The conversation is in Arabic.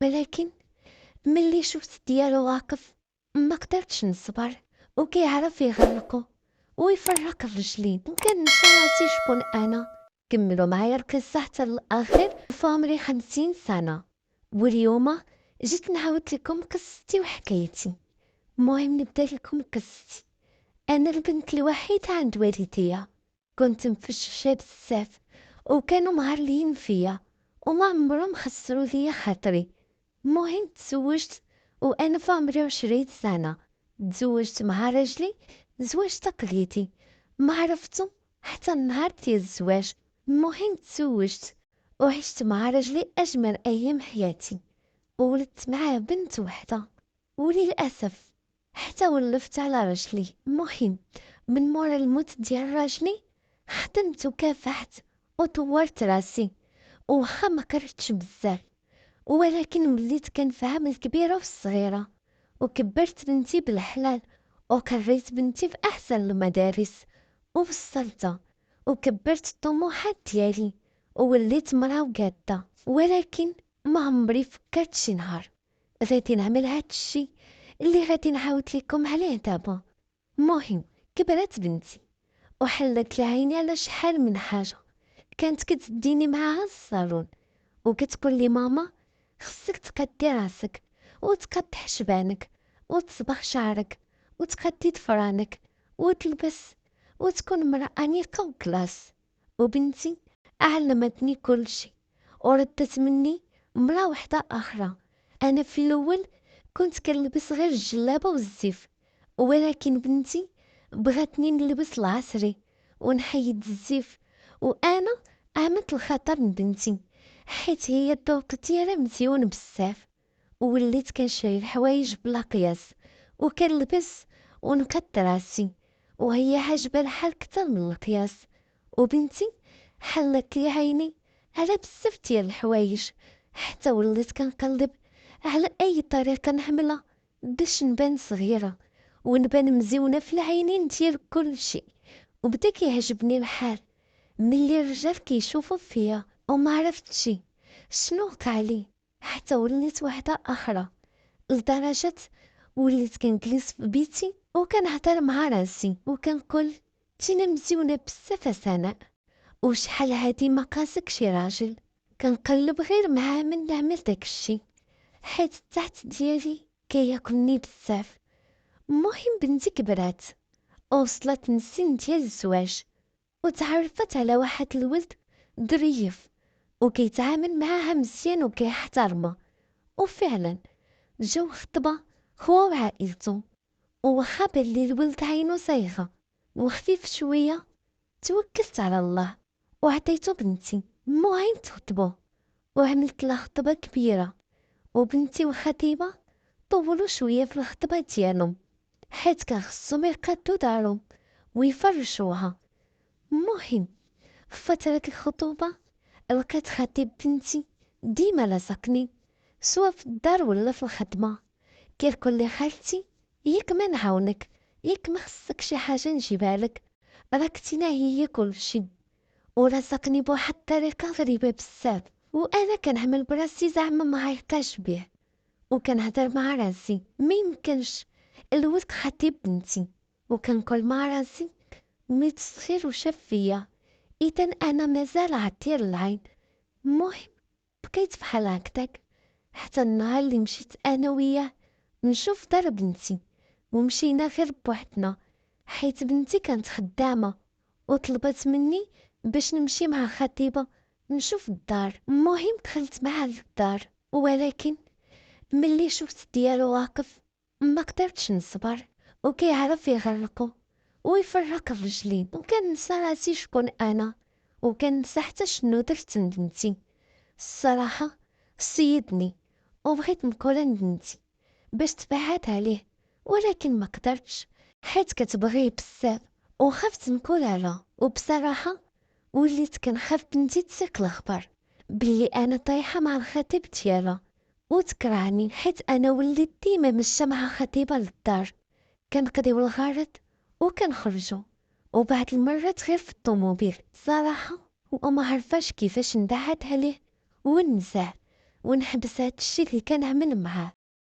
ولكن ملي شفت ديالو واقف ما قدرتش نصبر، وكيعرف يغرقو ويفرق الرجلين، وكنسى راسي شكون انا. كملوا معايا القصه حتى الاخر. في عمري 50 سنه، واليوم جيت نعاود لكم قصتي وحكايتي. المهم نبدا لكم قصتي. انا البنت الوحيده عند والديا، كنت مفششه بزاف وكانوا معرلين فيا وما عمرهم خسروا ليا خاطري. المهم تزوجت وانا في عمري 20 سنه. تزوجت مع راجلي زواج تقليدي، ما عرفتو حتى النهار ديال الزواج. المهم تزوجت وعشت مع راجلي اجمل ايام حياتي، وولدت معاه بنت وحده. وللاسف حتى ولفت على راجلي. المهم من مورا الموت ديال راجلي خدمت وكافحت وطورت راسي، وخا ما كرهتش بزاف، ولكن وليت كنفهم الكبيره والصغيره، وكبرت بنتي بالحلال، وكريت بنتي في احسن المدارس ووصلتها، وكبرت الطموحات ديالي ووليت مرا وقاده. ولكن ما عمري فكرت شي نهار غادي نعمل هاد الشي اللي غادي نعاود لكم عليه دابا. المهم كبرت بنتي وحلت لي عيني على شحال من حاجه. كانت كتديني معاها الصالون وكتقول لي ماما خصك تقدي راسك وتقد حشبانك وتصبغ شعرك وتقدي ضفرانك وتلبس وتكون مرأة أنيقة وكلاس. وبنتي علمتني كل شي وردت مني مرأة وحدة أخرى. أنا في الأول كنت كنلبس غير الجلابة والزيف، ولكن بنتي بغاتني نلبس العصري ونحيد الزيف. وأنا عملت الخطر من بنتي حيت هي الذوق ديالها مزيون بزاف، ووليت كنشري الحوايج بلا قياس وكنلبس ونقد راسي، وهي عاجبها الحال كتر من القياس. وبنتي حلت لي عيني على بزاف ديال الحوايج، حتى وليت كنقلب على اي طريقه نعملها باش نبان صغيره ونبان مزيونه في العينين ديال كل شيء. وبدا كيعجبني الحال ملي الرجال كيشوفوا فيا، وما عرفتش شنو وقع لي حتى وليت وحده اخرى، لدرجه وليت كنجلس في بيتي وكنهضر مع راسي وكنقول تينا مزيونه بزاف سناء، وشحال هادي ما قاسك شي راجل. كنقلب غير مع من نعمل داكشي حيت التحت ديالي كياكلني بزاف. المهم بنتي كبرات وصلت للسن ديال الزواج، وتعرفت على واحد الولد ظريف وكيتعامل معاها مزيان وكيحترمها. وفعلا جاو خطبة هو وعائلته، وواخا بان لي الولد عينو صايغة وخفيف شوية توكلت على الله وعطيتو بنتي. المهم تخطبوا وعملت لها خطبة كبيرة، وبنتي وخطيبة طولوا شوية في الخطبة ديالهم حيت كان خصهم يقادو دارهم ويفرشوها. المهم في فترة الخطوبة لقيت خطيب بنتي ديما لصقني سوا في الدار ولا في الخدمة، كيقول لي خالتي ياك ما نعاونك، ياك ما خصك شي حاجة نجيبها لك، راك تينا هي كلشي. ولصقني بواحد الطريقة غريبة بزاف، وانا كنعمل براسي زعما ما عيطاش بيه وكنهضر مع راسي ما يمكنش الولد خطيب بنتي، وكنقول مع راسي ميت صغير وشاف فيا اذا انا مازال عطير العين. المهم بقيت بحال هكداك حتى النهار اللي مشيت انا وياه نشوف دار بنتي، ومشينا غير بوحدنا حيت بنتي كانت خدامة وطلبت مني باش نمشي مع خطيبة نشوف الدار. المهم دخلت معاه للدار، ولكن ملي شفت ديالو واقف ما قدرتش نصبر، وكيعرف يغرقو ويفرق الرجلين، وكنسى راسي شكون انا، وكنسى حتى شنو درت لبنتي. الصراحه صيدني وبغيت نقول لبنتي باش تبعد عليه، ولكن ما قدرتش حيت كتبغيه بزاف وخفت نقول لها. وبصراحه وليت كنخاف بنتي تسيق الخبر بلي انا طايحه مع الخطيب ديالها وتكرهني، حيت انا وليت ديما مشى مع خطيبه للدار، كنقضيو الغرض وكنخرجوا، وبعض المرات غير في الطوموبيل صراحه، وما عرفاش كيفاش نبعد عليه وننساه. ونحبس هاد الشي اللي كنعمل معاه.